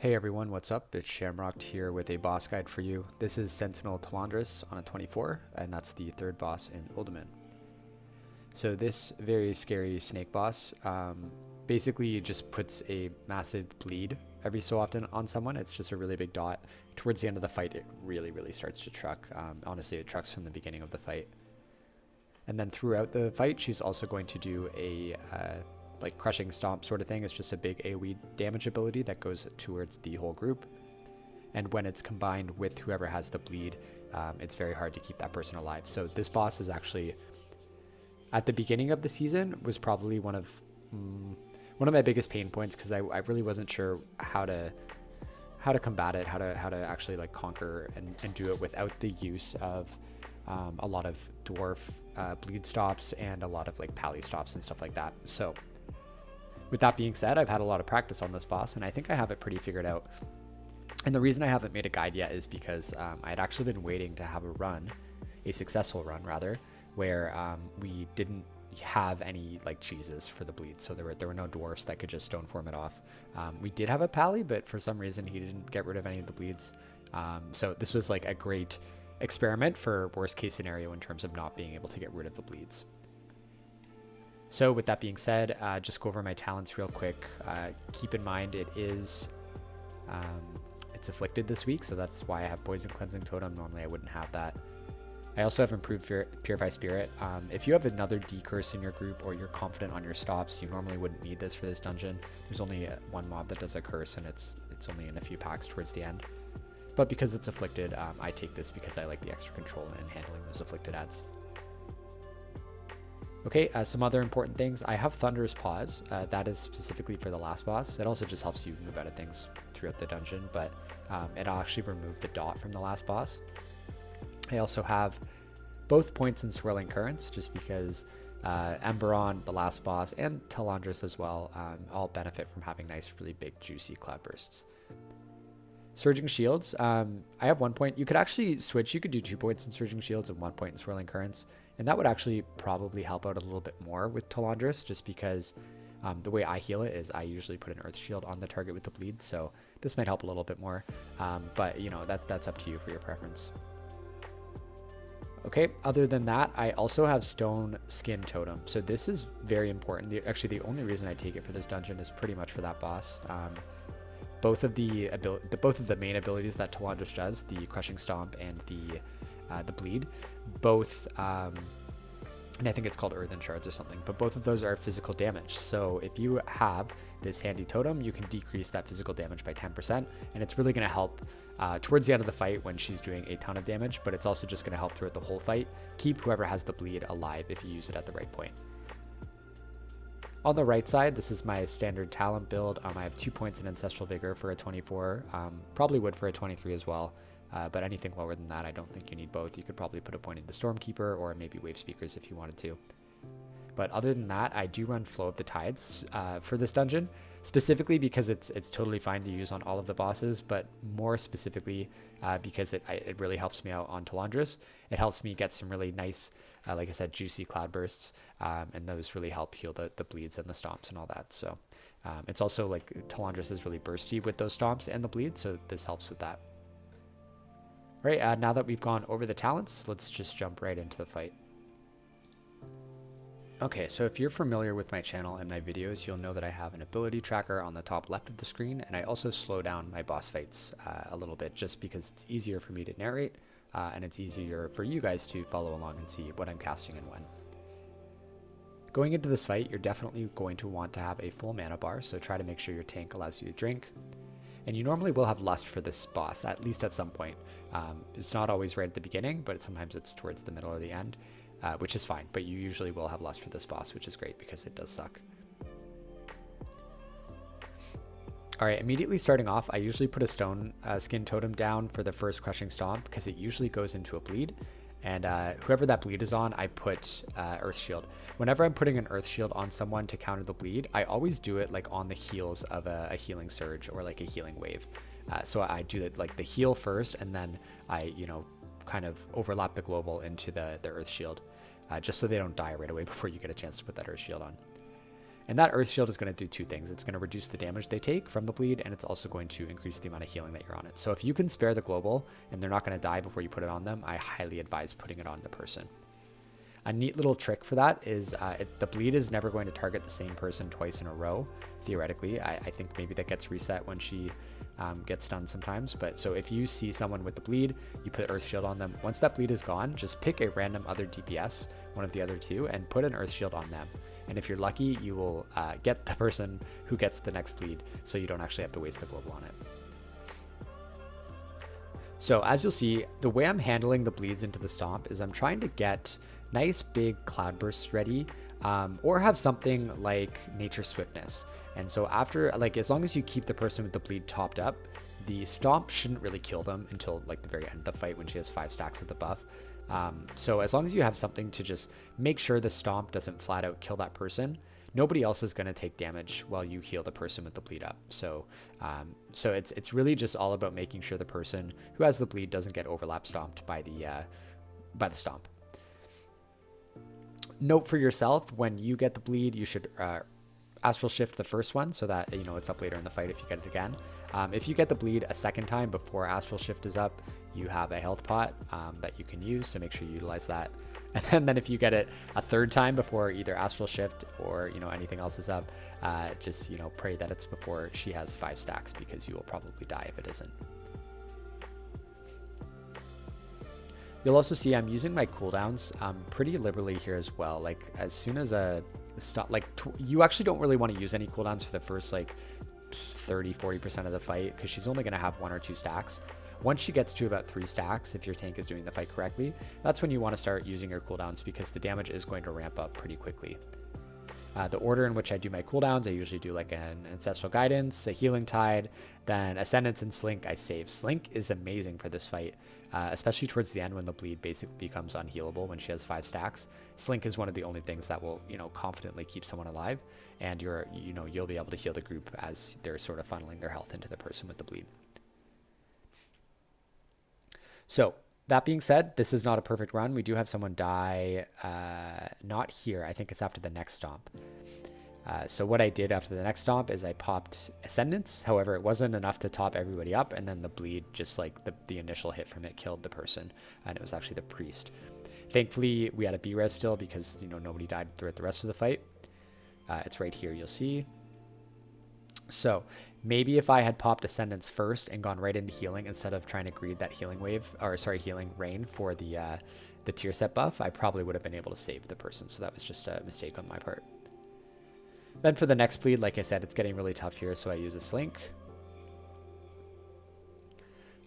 Hey everyone, what's up? It's Shamrocked here with a boss guide for you. This is Sentinel Talondras on a 24, and that's the third boss in Uldaman. So this very scary snake boss basically just puts a massive bleed every so often on someone. It's just a really big dot. Towards the end of the fight, it really starts to truck. Honestly, it trucks from the beginning of the fight. And then throughout the fight, she's also going to do a like crushing stomp sort of thing. It's just a big AoE damage ability that goes towards the whole group. And when it's combined with whoever has the bleed, it's very hard to keep that person alive. So this boss is actually, at the beginning of the season, was probably one of my biggest pain points, because I really wasn't sure how to combat it, how to actually like conquer and do it without the use of a lot of dwarf bleed stops and a lot of like pally stops and stuff like that. So with that being said, I've had a lot of practice on this boss, and I think I have it pretty figured out. And the reason I haven't made a guide yet is because I had actually been waiting to have a successful run rather, where we didn't have any like cheeses for the bleed. So there were no dwarfs that could just stone form it off. We did have a pally, but for some reason he didn't get rid of any of the bleeds. So this was like a great experiment for worst case scenario in terms of not being able to get rid of the bleeds. So with that being said, just go over my talents real quick. Keep in mind it's afflicted this week, so that's why I have Poison Cleansing Totem. Normally I wouldn't have that. I also have improved Purify Spirit. If you have another decurse in your group, or you're confident on your stops, you normally wouldn't need this for this dungeon. There's only one mob that does a curse, and it's only in a few packs towards the end. But because it's afflicted, I take this because I like the extra control in handling those afflicted ads. Okay, some other important things. I have Thunderous Paws. That is specifically for the last boss. It also just helps you move out of things throughout the dungeon, but it'll actually remove the dot from the last boss. I also have both points in Swirling Currents, just because Emberon, the last boss, and Talondras as well, all benefit from having nice, really big, juicy cloud bursts. Surging Shields, I have 1 point. You could actually switch. You could do 2 points in Surging Shields and 1 point in Swirling Currents. And that would actually probably help out a little bit more with Talondras, just because the way I heal it is I usually put an Earth Shield on the target with the bleed. So this might help a little bit more. But, you know, that's up to you for your preference. Okay, other than that, I also have Stone Skin Totem. So this is very important. Actually, the only reason I take it for this dungeon is pretty much for that boss. Both of the main abilities that Talondras does, the Crushing Stomp and the bleed, both and I think it's called Earthen Shards or something, but both of those are physical damage. So if you have this handy totem, you can decrease that physical damage by 10%, and it's really going to help towards the end of the fight when she's doing a ton of damage, but it's also just going to help throughout the whole fight keep whoever has the bleed alive if you use it at the right point. On the right side, this is my standard talent build. I have 2 points in Ancestral Vigor for a 24, probably would for a 23 as well. But anything lower than that, I don't think you need both. You could probably put a point into Stormkeeper or maybe Wave Speakers if you wanted to. But other than that, I do run Flow of the Tides for this dungeon, specifically because it's totally fine to use on all of the bosses, but more specifically because it really helps me out on Talondras. It helps me get some really nice, like I said, juicy cloud bursts, and those really help heal the bleeds and the stomps and all that. So it's also like Talondras is really bursty with those stomps and the bleed, so this helps with that. All right, now that we've gone over the talents, let's just jump right into the fight. Okay, so if you're familiar with my channel and my videos, you'll know that I have an ability tracker on the top left of the screen, and I also slow down my boss fights a little bit just because it's easier for me to narrate, and it's easier for you guys to follow along and see what I'm casting and when. Going into this fight, you're definitely going to want to have a full mana bar, so try to make sure your tank allows you to drink. And you normally will have lust for this boss, at least at some point. It's not always right at the beginning, but sometimes it's towards the middle or the end, which is fine. But you usually will have lust for this boss, which is great because it does suck. All right, immediately starting off, I usually put a Stone Skin Totem down for the first Crushing Stomp because it usually goes into a bleed. And whoever that bleed is on, I put Earth Shield. Whenever I'm putting an Earth Shield on someone to counter the bleed, I always do it like on the heels of a healing surge or like a healing wave. So I do that like the heal first, and then I, kind of overlap the global into the Earth Shield, just so they don't die right away before you get a chance to put that Earth Shield on. And that Earth Shield is going to do two things. It's going to reduce the damage they take from the bleed, and it's also going to increase the amount of healing that you're on it. So if you can spare the global and they're not going to die before you put it on them, I highly advise putting it on the person. A neat little trick for that is the bleed is never going to target the same person twice in a row, theoretically. I think maybe that gets reset when she gets stunned sometimes. But so if you see someone with the bleed, you put Earth Shield on them. Once that bleed is gone, just pick a random other DPS, one of the other two, and put an Earth Shield on them. And if you're lucky, you will get the person who gets the next bleed, so you don't actually have to waste a global on it. So as you'll see, the way I'm handling the bleeds into the stomp is I'm trying to get nice big cloud bursts ready, or have something like nature swiftness. And so after, like, as long as you keep the person with the bleed topped up, the stomp shouldn't really kill them until like the very end of the fight when she has 5 stacks of the buff. So as long as you have something to just make sure the stomp doesn't flat out kill that person, nobody else is going to take damage while you heal the person with the bleed up. So it's really just all about making sure the person who has the bleed doesn't get overlap stomped by the stomp. Note for yourself, when you get the bleed, you should astral shift the first one so that it's up later in the fight if you get it again. If you get the bleed a second time before astral shift is up, you have a health pot that you can use, so make sure you utilize that. And then if you get it a third time before either astral shift or anything else is up, just pray that it's before she has 5 stacks, because you will probably die if it isn't. You'll also see I'm using my cooldowns pretty liberally here as well. Like as soon as you actually don't really want to use any cooldowns for the first like 30-40% of the fight, because she's only going to have 1 or 2 stacks. Once she gets to about 3 stacks, if your tank is doing the fight correctly, that's when you want to start using your cooldowns, because the damage is going to ramp up pretty quickly. The order in which I do my cooldowns, I usually do like an Ancestral Guidance, a Healing Tide, then Ascendance and Slink I save. Slink is amazing for this fight, especially towards the end when the bleed basically becomes unhealable when she has 5 stacks. Slink is one of the only things that will, confidently keep someone alive, and you'll be able to heal the group as they're sort of funneling their health into the person with the bleed. So that being said, this is not a perfect run. We do have someone die, not here. I think it's after the next stomp. So what I did after the next stomp is I popped Ascendance. However, it wasn't enough to top everybody up, and then the bleed, just like the initial hit from it, killed the person, and it was actually the priest. Thankfully, we had a B-res still, because nobody died throughout the rest of the fight. It's right here, you'll see. So maybe if I had popped Ascendance first and gone right into healing instead of trying to greed that healing rain for the tier set buff, I probably would have been able to save the person. So that was just a mistake on my part. Then for the next bleed, like I said, it's getting really tough here, so I use a Slink.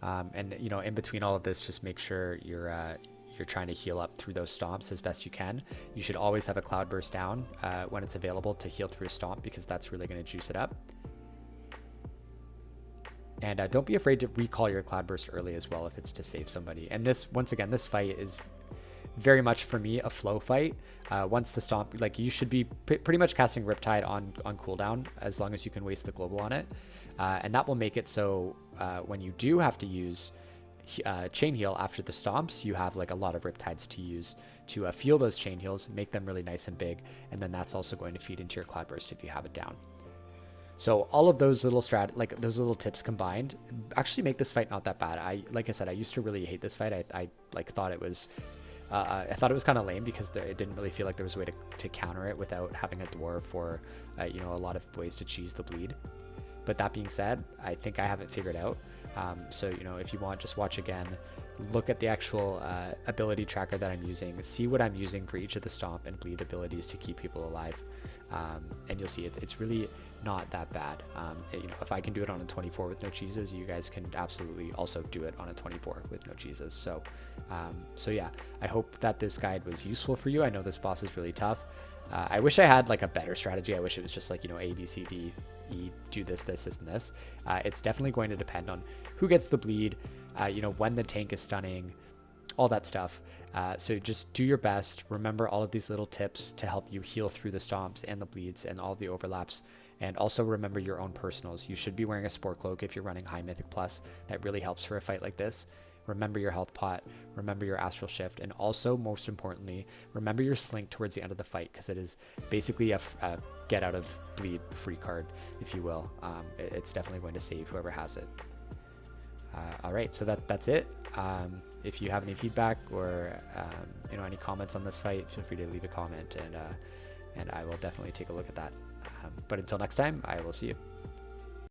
And in between all of this, just make sure you're trying to heal up through those stomps as best you can. You should always have a Cloud Burst down when it's available to heal through a stomp, because that's really going to juice it up. And don't be afraid to recall your Cloud Burst early as well if it's to save somebody. And this, once again, this fight is very much for me a flow fight. Once the stomp, like, you should be pretty much casting Riptide on cooldown as long as you can waste the global on it. And that will make it so when you do have to use chain heal after the stomps, you have like a lot of Riptides to use to fuel those chain heals, make them really nice and big, and then that's also going to feed into your Cloud Burst if you have it down. So all of those little those little tips combined actually make this fight not that bad. Like I said, I used to really hate this fight. I thought it was kind of lame, because it didn't really feel like there was a way to counter it without having a dwarf or a lot of ways to cheese the bleed. But that being said, I think I have it figured out. So if you want, just watch again, look at the actual ability tracker that I'm using, see what I'm using for each of the stomp and bleed abilities to keep people alive, and you'll see it's really not that bad. If I can do it on a 24 with no cheeses, you guys can absolutely also do it on a 24 with no cheeses. So yeah, I hope that this guide was useful for you. I know this boss is really tough. I wish I had like a better strategy. I wish it was just like A, B, C, D, E, do this, and this. It's definitely going to depend on who gets the bleed, when the tank is stunning, all that stuff. So just do your best. Remember all of these little tips to help you heal through the stomps and the bleeds and all the overlaps. And also remember your own personals. You should be wearing a Sport Cloak if you're running High Mythic Plus. That really helps for a fight like this. remember your health pot, remember your astral shift, and also, most importantly, remember your slink towards the end of the fight, because it is basically a get out of bleed free card, if you will. It's definitely going to save whoever has it. All right, so that's it. If you have any feedback or any comments on this fight, feel free to leave a comment, and I will definitely take a look at that. But until next time, I will see you.